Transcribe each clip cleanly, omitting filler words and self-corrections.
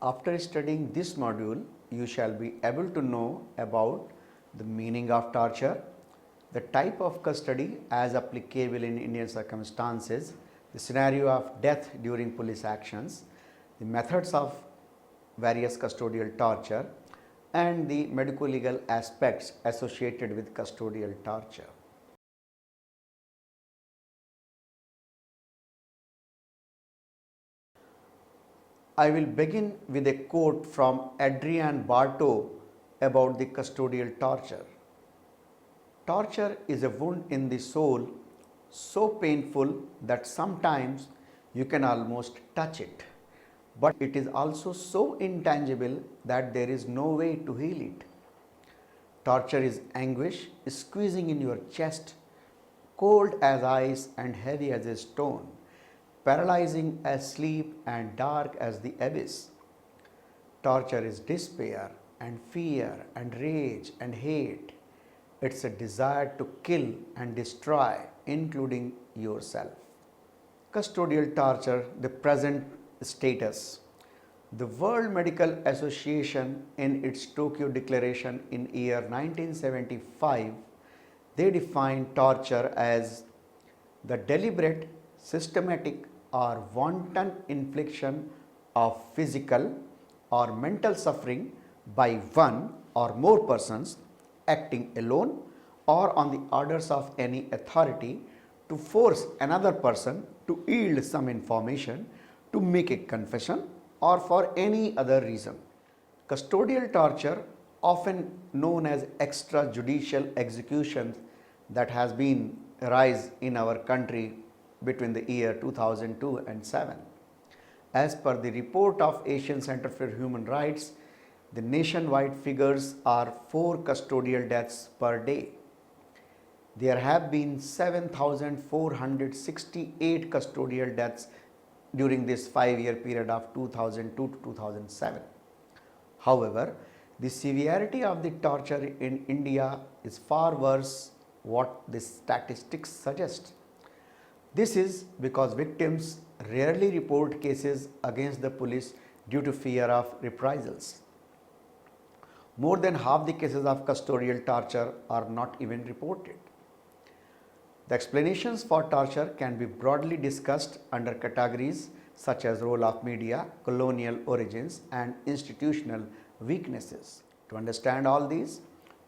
After studying this module, you shall be able to know about the meaning of torture, the type of custody as applicable in Indian circumstances, the scenario of death during police actions, the methods of various custodial torture, and the medico-legal aspects associated with custodial torture. I will begin with a quote from Adrian Barto about the custodial torture. Torture is a wound in the soul so painful that sometimes you can almost touch it, but it is also so intangible that there is no way to heal it. Torture is anguish squeezing in your chest, cold as ice and heavy as a stone, paralyzing as sleep and dark as the abyss. Torture is despair and fear and rage and hate. It's a desire to kill and destroy, including yourself. Custodial torture, the present status. The World Medical Association, in its Tokyo Declaration in year 1975, they defined torture as the deliberate, systematic or wanton infliction of physical or mental suffering by one or more persons acting alone or on the orders of any authority to force another person to yield some information, to make a confession, or for any other reason. Custodial torture, often known as extrajudicial execution, that has been rise in our country between the year 2002 and 7. As per the report of Asian Center for Human Rights, the nationwide figures are 4 custodial deaths per day. There have been 7,468 custodial deaths during this 5-year period of 2002 to 2007. However, the severity of the torture in India is far worse what the statistics suggest. This is because victims rarely report cases against the police due to fear of reprisals. More than half the cases of custodial torture are not even reported. The explanations for torture can be broadly discussed under categories such as role of media, colonial origins, and institutional weaknesses. To understand all these,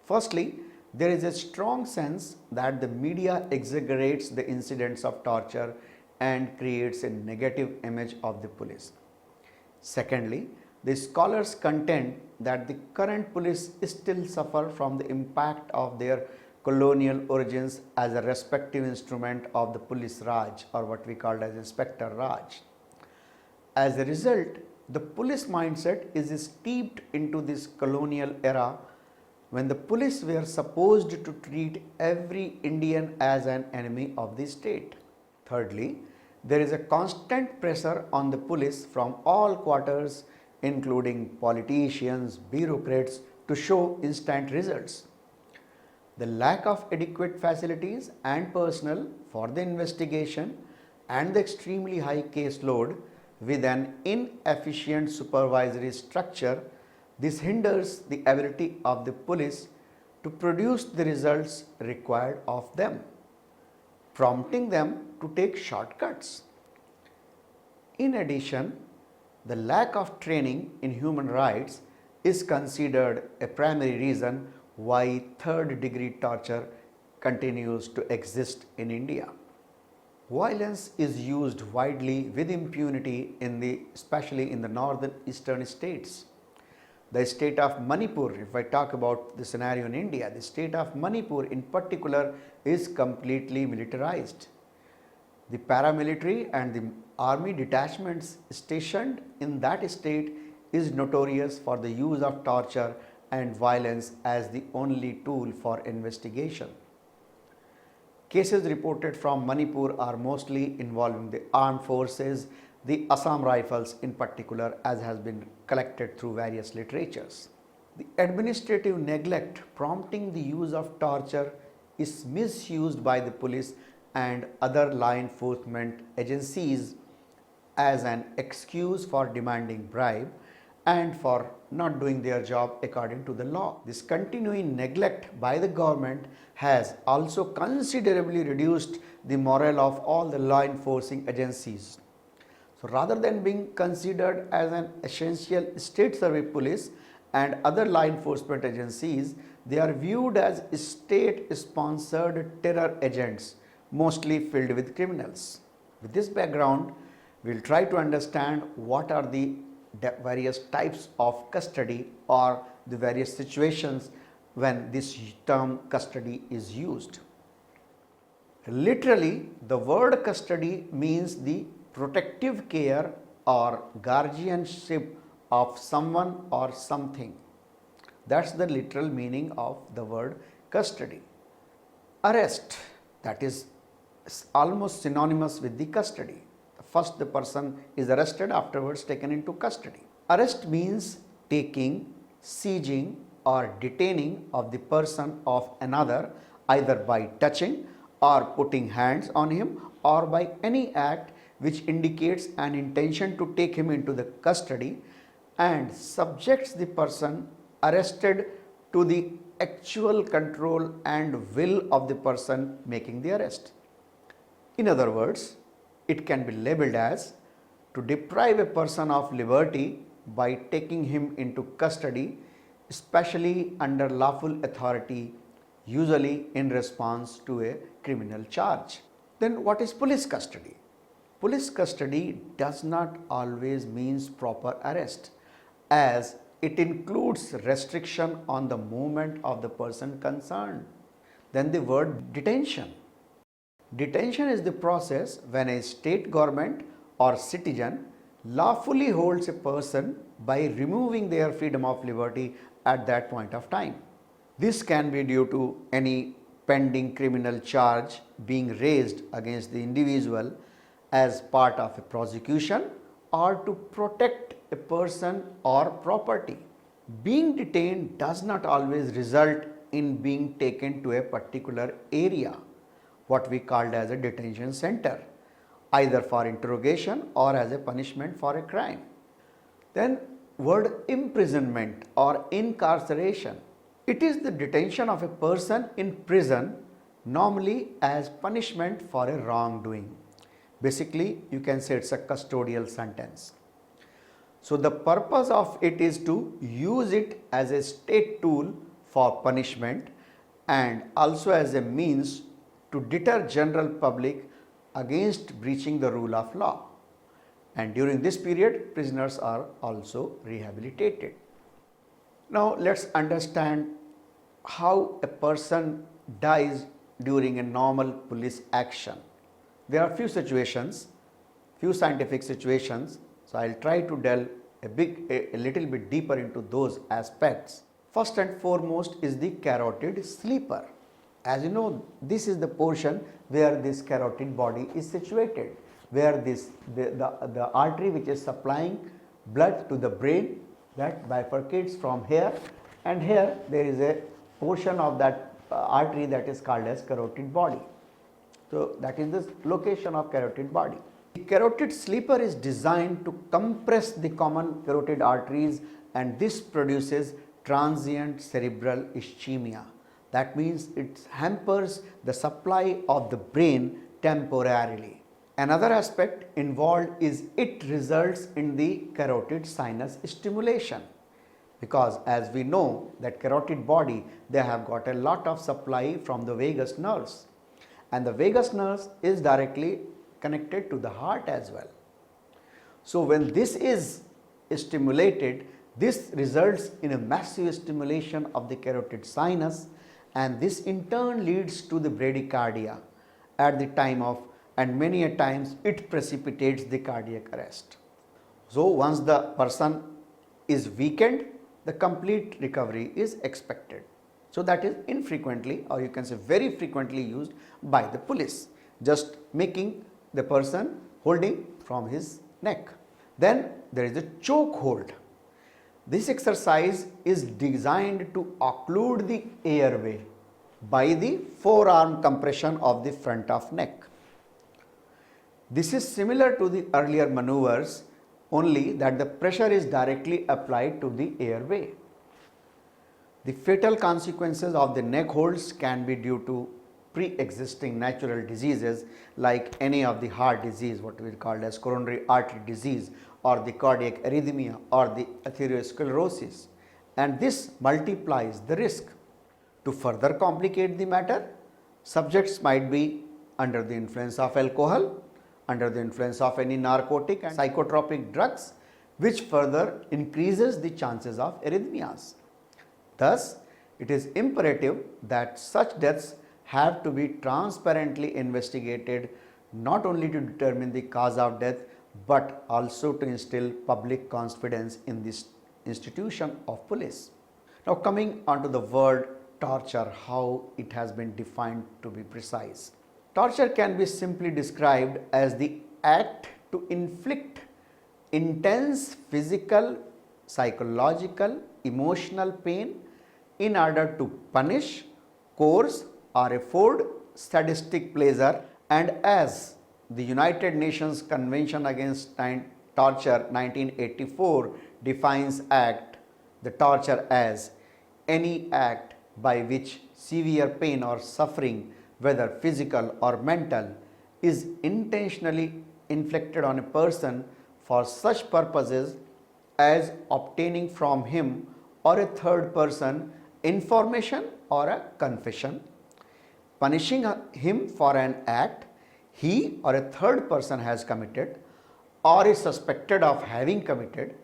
firstly, there is a strong sense that the media exaggerates the incidents of torture and creates a negative image of the police. Secondly, the scholars contend that the current police still suffer from the impact of their colonial origins as a respective instrument of the police Raj, or what we call as Inspector Raj. As a result, the police mindset is steeped into this colonial era when the police were supposed to treat every Indian as an enemy of the state. Thirdly, there is a constant pressure on the police from all quarters, including politicians, bureaucrats, to show instant results. The lack of adequate facilities and personnel for the investigation and the extremely high caseload with an inefficient supervisory structure, this hinders the ability of the police to produce the results required of them, prompting them to take shortcuts. In addition, the lack of training in human rights is considered a primary reason why third-degree torture continues to exist in India. Violence is used widely with impunity especially in the northern eastern states. The state of Manipur, if I talk about the scenario in India, the state of Manipur in particular is completely militarized. The paramilitary and the army detachments stationed in that state is notorious for the use of torture and violence as the only tool for investigation. Cases reported from Manipur are mostly involving the armed forces, the Assam Rifles in particular, as has been collected through various literatures. The administrative neglect prompting the use of torture is misused by the police and other law enforcement agencies as an excuse for demanding bribe and for not doing their job according to the law. This continuing neglect by the government has also considerably reduced the morale of all the law enforcing agencies. So rather than being considered as an essential state service police and other law enforcement agencies, they are viewed as state sponsored terror agents, mostly filled with criminals. With this background, we will try to understand what are the various types of custody or the various situations when this term custody is used. Literally, the word custody means the protective care or guardianship of someone or something. That's the literal meaning of the word custody. Arrest, that is almost synonymous with the custody. First the person is arrested, afterwards taken into custody. Arrest means taking, seizing or detaining of the person of another either by touching or putting hands on him or by any act which indicates an intention to take him into the custody and subjects the person arrested to the actual control and will of the person making the arrest. In other words, it can be labeled as to deprive a person of liberty by taking him into custody, especially under lawful authority, usually in response to a criminal charge. Then what is police custody? Police custody does not always means proper arrest, as it includes restriction on the movement of the person concerned. Then the word detention. Detention is the process when a state government or citizen lawfully holds a person by removing their freedom of liberty at that point of time. This can be due to any pending criminal charge being raised against the individual as part of a prosecution or to protect a person or property. Being detained does not always result in being taken to a particular area, what we called as a detention center, either for interrogation or as a punishment for a crime. Then word imprisonment or incarceration. It is the detention of a person in prison, normally as punishment for a wrongdoing. Basically, you can say it's a custodial sentence. So the purpose of it is to use it as a state tool for punishment and also as a means to deter general public against breaching the rule of law. And during this period, prisoners are also rehabilitated. Now let's understand how a person dies during a normal police action. There are few situations, few scientific situations, so I'll try to delve a little bit deeper into those aspects. First and foremost is the carotid sleeper. As you know, this is the portion where this carotid body is situated, where the artery which is supplying blood to the brain, that bifurcates from here, and here there is a portion of that artery that is called as carotid body. So that is the location of carotid body. The carotid sleeper is designed to compress the common carotid arteries, and this produces transient cerebral ischemia. That means it hampers the supply of the brain temporarily. Another aspect involved is it results in the carotid sinus stimulation, because as we know that carotid body, they have got a lot of supply from the vagus nerves, and the vagus nerves is directly connected to the heart as well. So when this is stimulated, this results in a massive stimulation of the carotid sinus, and this in turn leads to the bradycardia at the time of, and many a times it precipitates the cardiac arrest. So once the person is weakened, the complete recovery is expected. So that is infrequently, or you can say very frequently, used by the police, just making the person holding from his neck. Then there is a choke hold. This exercise is designed to occlude the airway by the forearm compression of the front of neck. This is similar to the earlier maneuvers only that the pressure is directly applied to the airway. The fatal consequences of the neck holds can be due to pre-existing natural diseases like any of the heart disease, what we call as coronary artery disease, or the cardiac arrhythmia, or the atherosclerosis, and this multiplies the risk. To further complicate the matter, subjects might be under the influence of alcohol, under the influence of any narcotic and psychotropic drugs, which further increases the chances of arrhythmias. Thus, it is imperative that such deaths have to be transparently investigated, not only to determine the cause of death, but also to instill public confidence in this institution of police. Now, coming on to the word torture, how it has been defined to be precise. Torture can be simply described as the act to inflict intense physical, psychological, emotional pain in order to punish, coerce, or afford sadistic pleasure, and as the United Nations Convention Against Torture 1984 defines the torture as any act by which severe pain or suffering, whether physical or mental, is intentionally inflicted on a person for such purposes as obtaining from him or a third person information or a confession, punishing him for an act he or a third person has committed or is suspected of having committed,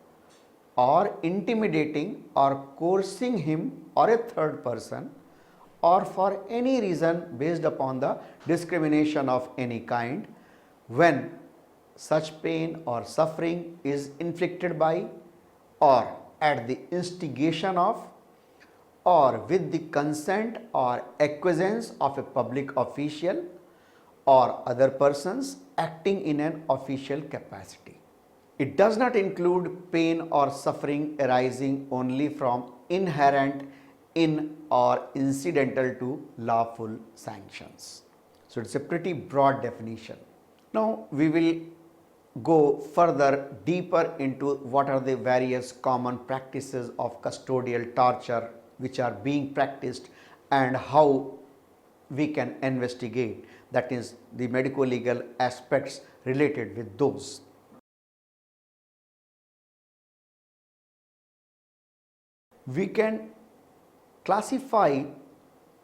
or intimidating or coercing him or a third person, or for any reason based upon the discrimination of any kind, when such pain or suffering is inflicted by, or at the instigation of, or with the consent or acquiescence of a public official or other persons acting in an official capacity. It does not include pain or suffering arising only from inherent in or incidental to lawful sanctions. So, it is a pretty broad definition. Now, we will go further deeper into what are the various common practices of custodial torture which are being practiced and how we can investigate, that is the medico legal aspects related with those. We can classify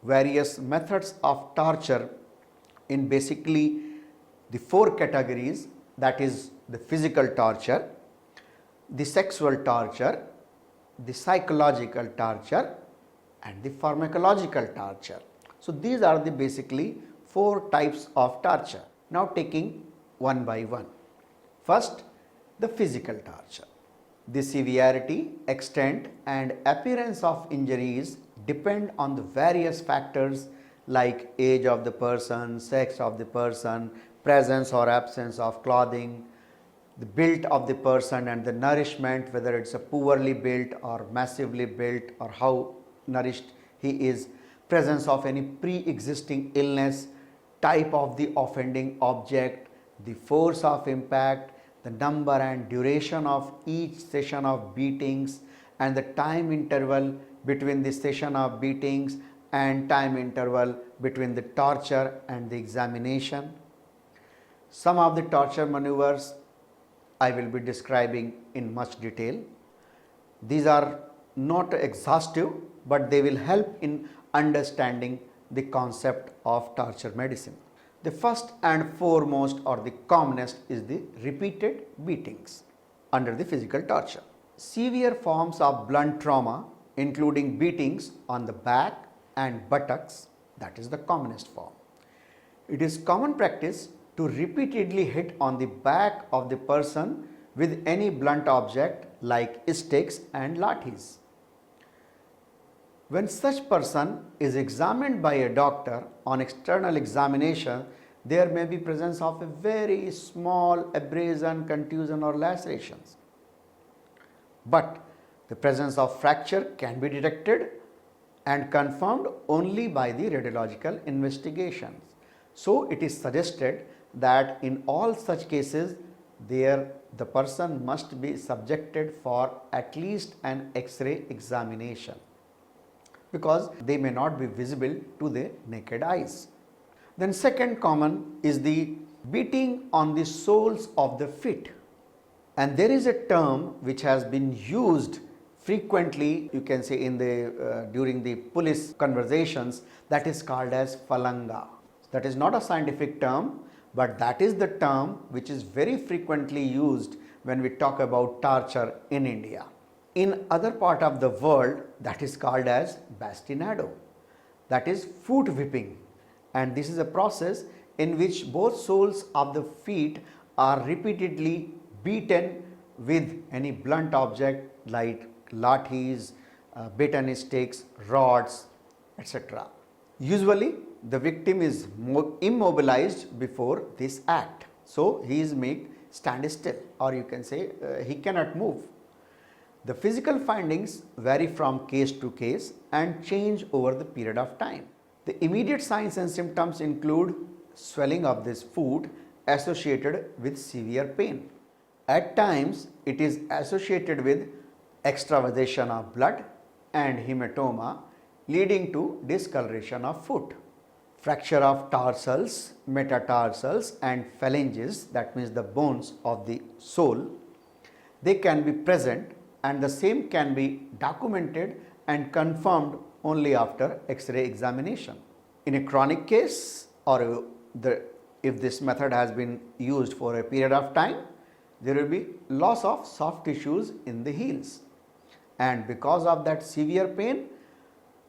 various methods of torture in basically the four categories, that is the physical torture, the sexual torture, the psychological torture, and the pharmacological torture. So, these are the basically four types of torture. Now, taking one by one. First, the physical torture. The severity, extent, and appearance of injuries depend on the various factors like age of the person, sex of the person, presence or absence of clothing, the build of the person and the nourishment, whether it's a poorly built or massively built or how nourished he is, presence of any pre-existing illness, type of the offending object, the force of impact, the number and duration of each session of beatings, and the time interval between the session of beatings and time interval between the torture and the examination. Some of the torture maneuvers I will be describing in much detail. These are not exhaustive, but they will help in understanding the concept of torture medicine. The first and foremost or the commonest is the repeated beatings under the physical torture. Severe forms of blunt trauma including beatings on the back and buttocks, that is the commonest form. It is common practice to repeatedly hit on the back of the person with any blunt object like sticks and lathis. When such person is examined by a doctor on external examination, there may be presence of a very small abrasion, contusion or lacerations. But the presence of fracture can be detected and confirmed only by the radiological investigations. So, it is suggested that in all such cases there the person must be subjected for at least an X-ray examination because they may not be visible to the naked eyes. Then second common is the beating on the soles of the feet. And there is a term which has been used frequently, you can say in the during the police conversations, that is called as phalanga. That is not a scientific term, but that is the term which is very frequently used when we talk about torture in India. In other part of the world, that is called as bastinado, that is foot whipping, and this is a process in which both soles of the feet are repeatedly beaten with any blunt object like lathis, baton sticks, rods, etc. Usually the victim is immobilized before this act, so he is made stand still, or you can say he cannot move. The physical findings vary from case to case and change over the period of time. The immediate signs and symptoms include swelling of this foot associated with severe pain. At times, it is associated with extravasation of blood and hematoma leading to discoloration of foot. Fracture of tarsals, metatarsals and phalanges, that means the bones of the sole, they can be present, and the same can be documented and confirmed only after X-ray examination. In a chronic case, or if this method has been used for a period of time, there will be loss of soft tissues in the heels, and because of that severe pain,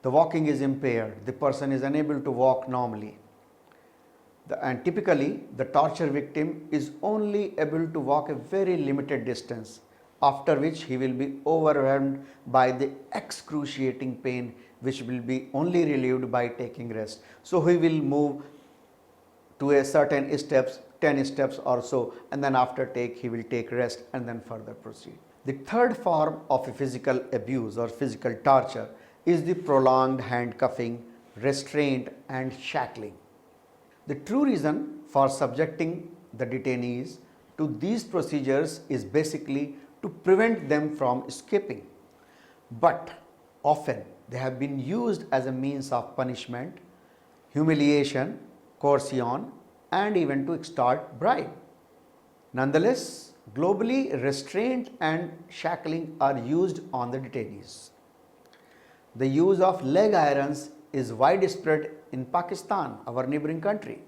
the walking is impaired, the person is unable to walk normally. And typically the torture victim is only able to walk a very limited distance, after which he will be overwhelmed by the excruciating pain, which will be only relieved by taking rest. So he will move to a certain steps, 10 steps or so, and then after he will take rest and then further proceed. The third form of a physical abuse or physical torture is the prolonged handcuffing, restraint and shackling. The true reason for subjecting the detainees to these procedures is basically to prevent them from escaping, but often they have been used as a means of punishment, humiliation, coercion and even to extort bribe. Nonetheless, globally restraint and shackling are used on the detainees. The use of leg irons is widespread in Pakistan, our neighboring country.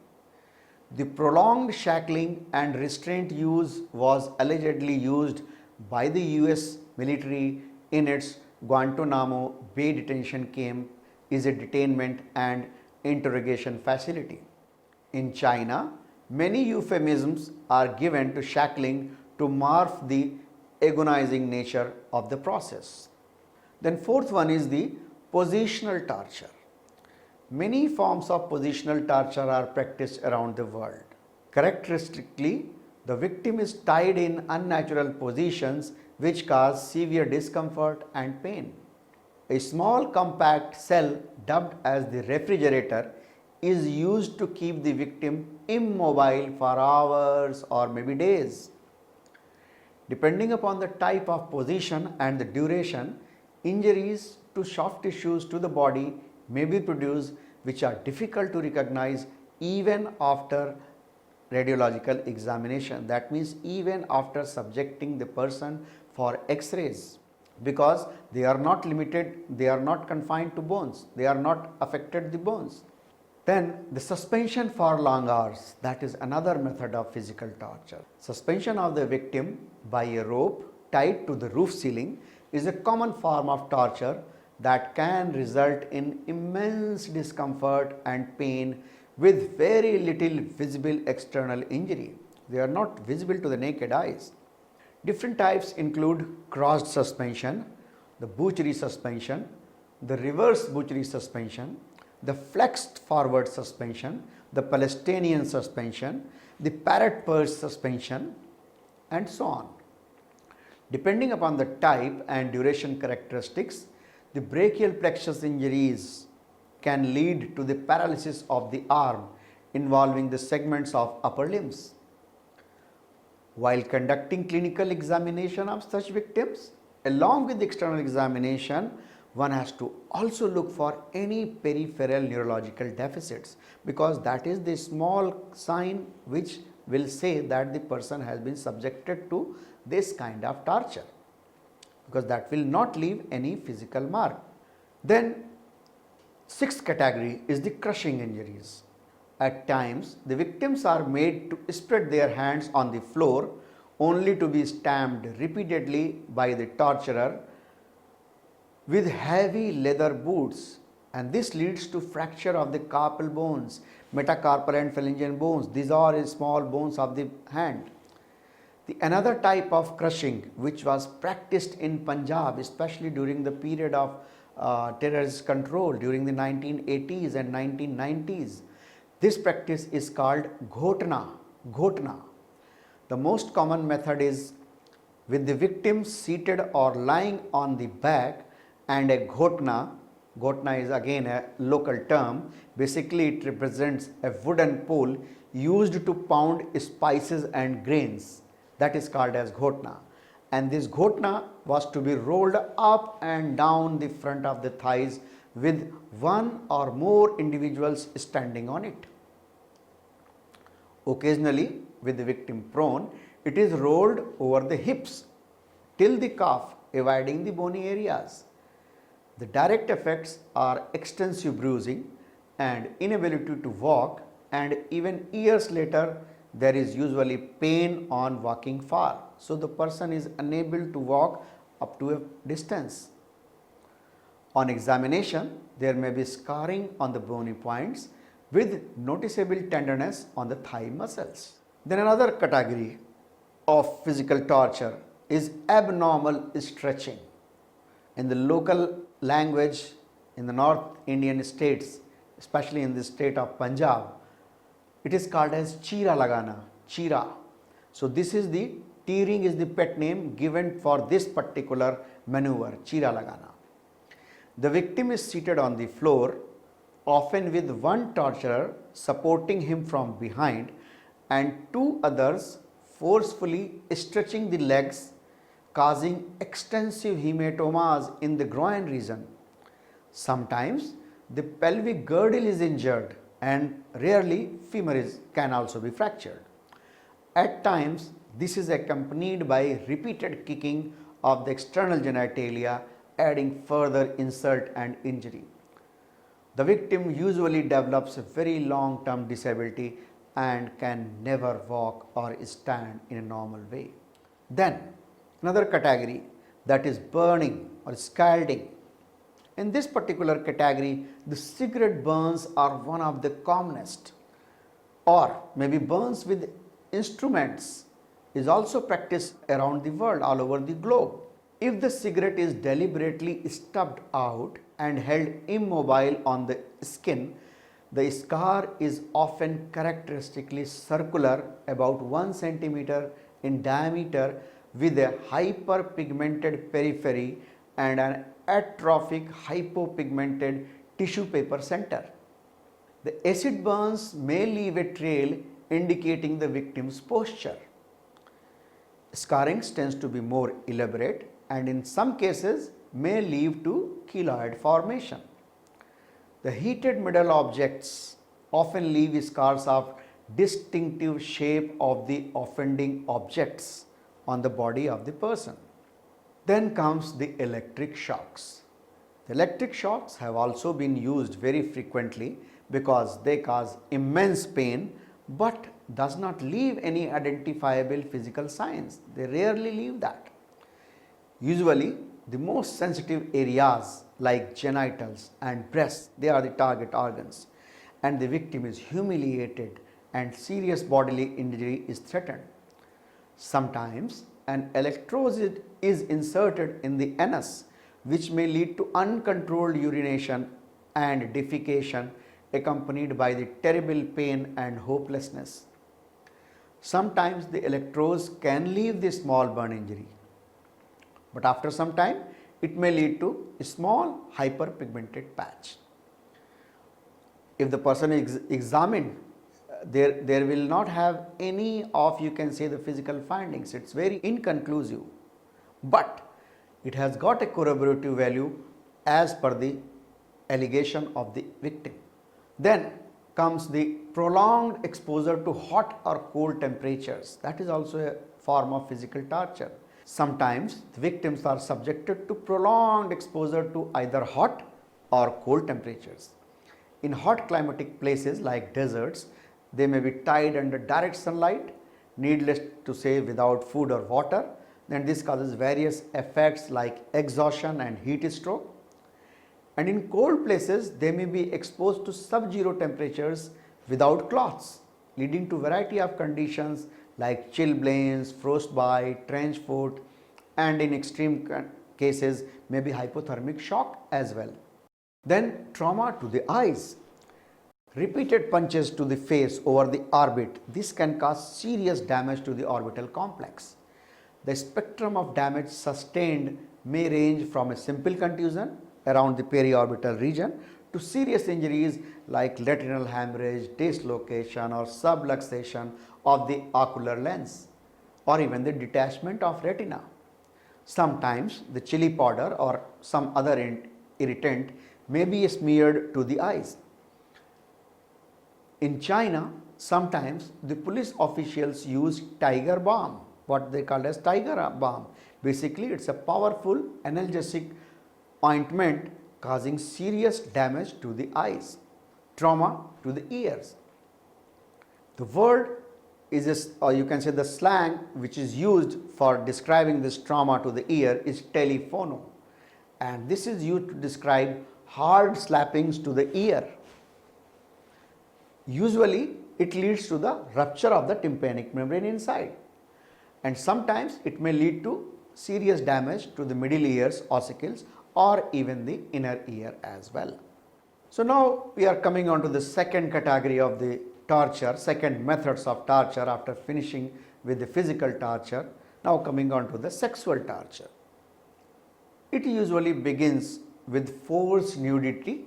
The prolonged shackling and restraint use was allegedly used by the US military in its Guantanamo Bay detention camp is a detainment and interrogation facility. In China, many euphemisms are given to shackling to morph the agonizing nature of the process. Then fourth one is the positional torture. Many forms of positional torture are practiced around the world. Characteristically, the victim is tied in unnatural positions which cause severe discomfort and pain. A small compact cell dubbed as the refrigerator is used to keep the victim immobile for hours or maybe days. Depending upon the type of position and the duration, injuries to soft tissues to the body may be produced which are difficult to recognize even after radiological examination. That means even after subjecting the person for X-rays, because they are not limited, they are not confined to bones, they are not affected the bones. Then the suspension for long hours, that is another method of physical torture. Suspension of the victim by a rope tied to the roof ceiling is a common form of torture that can result in immense discomfort and pain with very little visible external injury. They are not visible to the naked eyes. Different types include crossed suspension, the butchery suspension, the reverse butchery suspension, the flexed forward suspension, the Palestinian suspension, the parrot perch suspension, and so on. Depending upon the type and duration characteristics, the brachial plexus injuries can lead to the paralysis of the arm involving the segments of upper limbs. While conducting clinical examination of such victims, along with external examination, one has to also look for any peripheral neurological deficits, because that is the small sign which will say that the person has been subjected to this kind of torture, because that will not leave any physical mark. Then sixth category is the crushing injuries. At times, the victims are made to spread their hands on the floor only to be stamped repeatedly by the torturer with heavy leather boots, and this leads to fracture of the carpal bones, metacarpal and phalangeal bones. These are small bones of the hand. The another type of crushing which was practiced in Punjab, especially during the period of terrorist control during the 1980s and 1990s. This practice is called ghotna. The most common method is with the victim seated or lying on the back, and a ghotna is again a local term. Basically, it represents a wooden pole used to pound spices and grains. That is called as ghotna. And this ghotna was to be rolled up and down the front of the thighs with one or more individuals standing on it. Occasionally, with the victim prone, it is rolled over the hips till the calf, avoiding the bony areas. The direct effects are extensive bruising and inability to walk, and even years later there is usually pain on walking far. So the person is unable to walk up to a distance. On examination, there may be scarring on the bony points with noticeable tenderness on the thigh muscles. Then another category of physical torture is abnormal stretching. In the local language in the North Indian states, especially in the state of Punjab, it is called as chira lagana, chira. So this is the tearing is the pet name given for this particular maneuver, chira lagana. The victim is seated on the floor, often with one torturer supporting him from behind and two others forcefully stretching the legs, causing extensive hematomas in the groin region. Sometimes the pelvic girdle is injured, and rarely femur can also be fractured. At times, this is accompanied by repeated kicking of the external genitalia, adding further insult and injury. The victim usually develops a very long-term disability and can never walk or stand in a normal way. Then, another category, that is burning or scalding. In this particular category, the cigarette burns are one of the commonest, or maybe burns with instruments is also practiced around the world, all over the globe. If the cigarette is deliberately stubbed out and held immobile on the skin, the scar is often characteristically circular, about 1 centimeter in diameter, with a hyperpigmented periphery and an atrophic hypopigmented tissue paper center. The acid burns may leave a trail indicating the victim's posture. Scarring tends to be more elaborate and in some cases may lead to keloid formation. The heated metal objects often leave scars of distinctive shape of the offending objects on the body of the person. Then comes the electric shocks. The electric shocks have also been used very frequently because they cause immense pain but does not leave any identifiable physical signs. They rarely leave that. Usually the most sensitive areas like genitals and breasts, they are the target organs, and the victim is humiliated and serious bodily injury is threatened. Sometimes an electrode is inserted in the anus, which may lead to uncontrolled urination and defecation accompanied by the terrible pain and hopelessness. Sometimes the electrodes can leave the small burn injury, but after some time it may lead to a small hyperpigmented patch. If the person is examined there will not have any of, you can say, the physical findings. It's very inconclusive, but it has got a corroborative value as per the allegation of the victim. Then comes the prolonged exposure to hot or cold temperatures. That is also a form of physical torture. Sometimes the victims are subjected to prolonged exposure to either hot or cold temperatures. In hot climatic places like deserts, they may be tied under direct sunlight, needless to say without food or water. Then this causes various effects like exhaustion and heat stroke. And in cold places, they may be exposed to sub-zero temperatures without cloths, leading to variety of conditions like chilblains, frostbite, trench foot, and in extreme cases maybe hypothermic shock as well. Then trauma to the eyes. Repeated punches to the face over the orbit. This can cause serious damage to the orbital complex. The spectrum of damage sustained may range from a simple contusion around the periorbital region to serious injuries like lateral hemorrhage, dislocation or subluxation of the ocular lens, or even the detachment of retina. Sometimes the chili powder or some other irritant may be smeared to the eyes. In China, sometimes the police officials use tiger balm, what they call as tiger balm. Basically, it's a powerful analgesic ointment causing serious damage to the eyes. Trauma to the ears. The word is, or you can say the slang which is used for describing this trauma to the ear is telephono, and this is used to describe hard slappings to the ear. Usually it leads to the rupture of the tympanic membrane inside, and sometimes it may lead to serious damage to the middle ears, ossicles, or even the inner ear as well. So now we are coming on to the second category of the torture, second methods of torture after finishing with the physical torture. Now coming on to the sexual torture. It usually begins with forced nudity,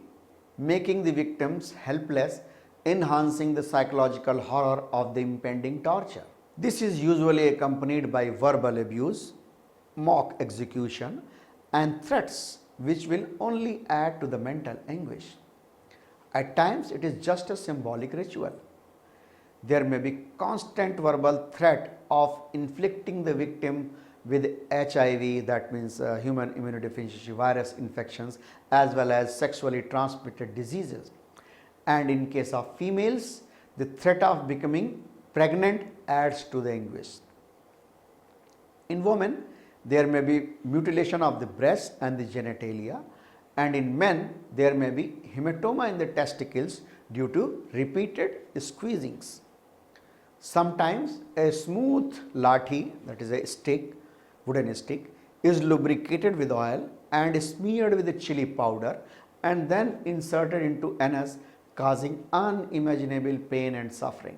making the victims helpless, enhancing the psychological horror of the impending torture. This is usually accompanied by verbal abuse, mock execution, and threats which will only add to the mental anguish. At times it is just a symbolic ritual. There may be constant verbal threat of inflicting the victim with HIV, that means human immunodeficiency virus infections, as well as sexually transmitted diseases. And in case of females, the threat of becoming pregnant adds to the anguish. In women, there may be mutilation of the breast and the genitalia, and in men, there may be hematoma in the testicles due to repeated squeezings. Sometimes a smooth lathi, that is a stick, wooden stick, is lubricated with oil and smeared with the chili powder and then inserted into anus, causing unimaginable pain and suffering.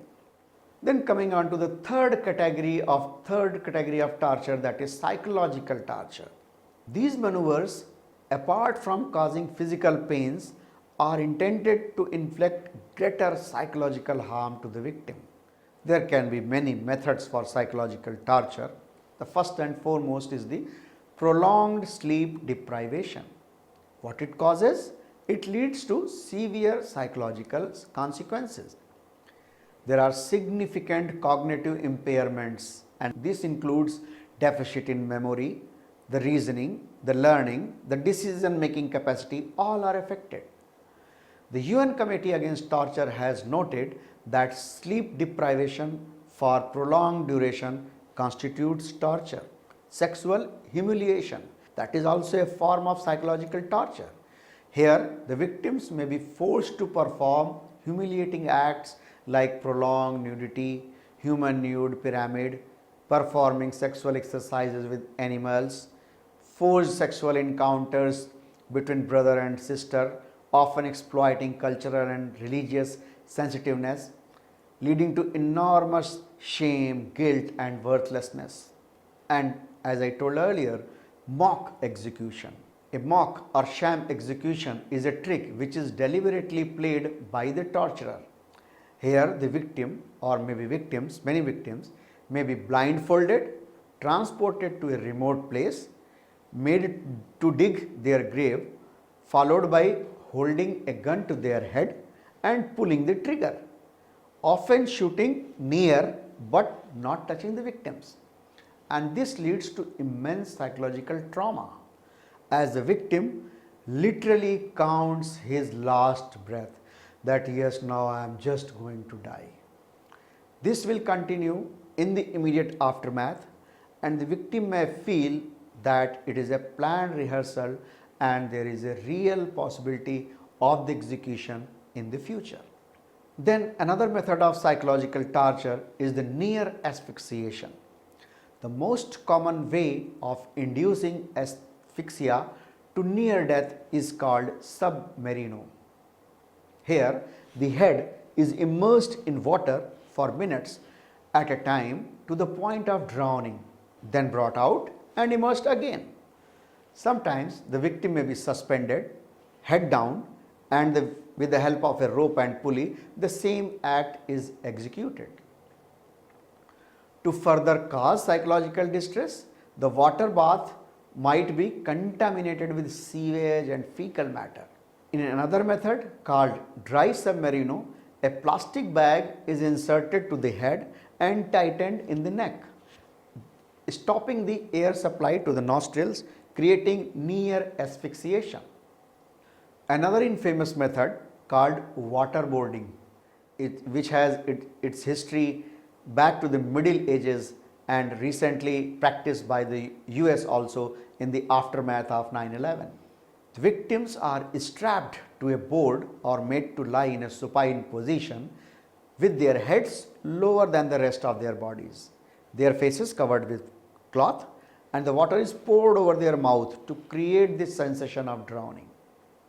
Then coming on to the third category of torture, that is psychological torture. These maneuvers, apart from causing physical pains, are intended to inflict greater psychological harm to the victim. There can be many methods for psychological torture. The first and foremost is the prolonged sleep deprivation. What it causes? It leads to severe psychological consequences. There are significant cognitive impairments, and this includes deficit in memory, the reasoning, the learning, the decision-making capacity, all are affected. The UN Committee Against Torture has noted that sleep deprivation for prolonged duration constitutes torture. Sexual humiliation, that is also a form of psychological torture. Here, the victims may be forced to perform humiliating acts like prolonged nudity, human nude pyramid, performing sexual exercises with animals, forced sexual encounters between brother and sister, often exploiting cultural and religious sensitiveness, leading to enormous shame, guilt and worthlessness. And as I told earlier, mock execution. A mock or sham execution is a trick which is deliberately played by the torturer. Here the victim or maybe victims, many victims may be blindfolded, transported to a remote place, made to dig their grave, followed by holding a gun to their head and pulling the trigger, often shooting near but not touching the victims. And this leads to immense psychological trauma as the victim literally counts his last breath that yes, now I am just going to die. This will continue in the immediate aftermath, and the victim may feel that it is a planned rehearsal and there is a real possibility of the execution in the future. Then another method of psychological torture is the near asphyxiation. The most common way of inducing asphyxia to near death is called submarino. Here, the head is immersed in water for minutes at a time to the point of drowning, then brought out and immersed again. Sometimes the victim may be suspended, head down, and with the help of a rope and pulley, the same act is executed. To further cause psychological distress, the water bath might be contaminated with sewage and fecal matter. In another method called dry submarino, a plastic bag is inserted to the head and tightened in the neck, stopping the air supply to the nostrils, creating near asphyxiation. Another infamous method called waterboarding, which has its history back to the Middle Ages and recently practiced by the US also in the aftermath of 9/11. The victims are strapped to a board or made to lie in a supine position with their heads lower than the rest of their bodies, their faces covered with cloth, and the water is poured over their mouth to create this sensation of drowning.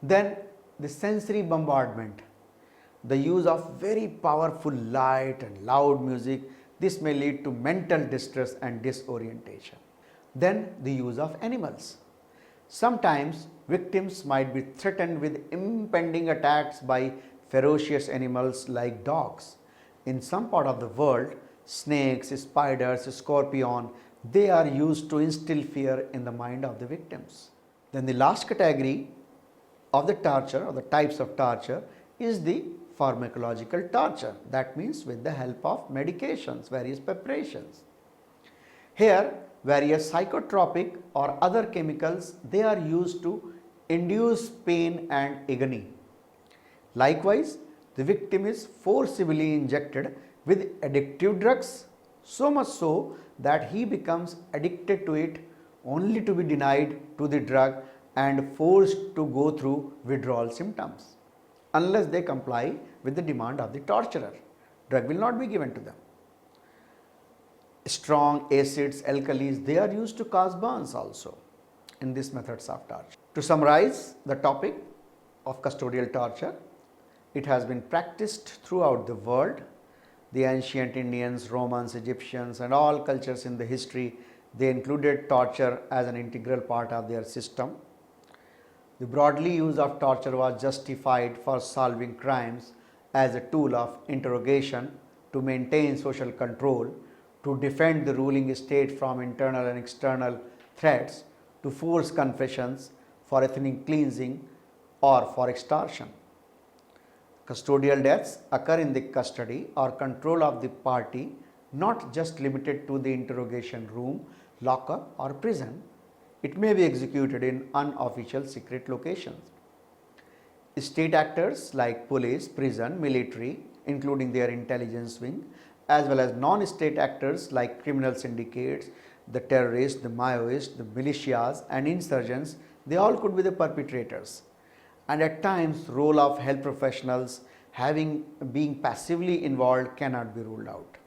Then the sensory bombardment, the use of very powerful light and loud music, this may lead to mental distress and disorientation. Then the use of animals. Sometimes victims might be threatened with impending attacks by ferocious animals like dogs. In some part of the world, snakes, spiders, scorpion, they are used to instill fear in the mind of the victims. Then the last category of the torture or the types of torture is the pharmacological torture. That means with the help of medications, various preparations. Here, various psychotropic or other chemicals, they are used to induce pain and agony. Likewise, the victim is forcibly injected with addictive drugs, so much so that he becomes addicted to it only to be denied to the drug and forced to go through withdrawal symptoms. Unless they comply with the demand of the torturer, drug will not be given to them. Strong acids, alkalis, they are used to cause burns also in these methods of torture. To summarize the topic of custodial torture, it has been practiced throughout the world. The ancient Indians, Romans, Egyptians and all cultures in the history, they included torture as an integral part of their system. The broadly use of torture was justified for solving crimes as a tool of interrogation, to maintain social control, to defend the ruling state from internal and external threats, to force confessions, for ethnic cleansing or for extortion. Custodial deaths occur in the custody or control of the party, not just limited to the interrogation room, lockup or prison. It may be executed in unofficial secret locations. State actors like police, prison, military, including their intelligence wing, as well as non-state actors like criminal syndicates, the terrorists, the Maoists, the militias and insurgents, they all could be the perpetrators. And at times, role of health professionals being passively involved cannot be ruled out.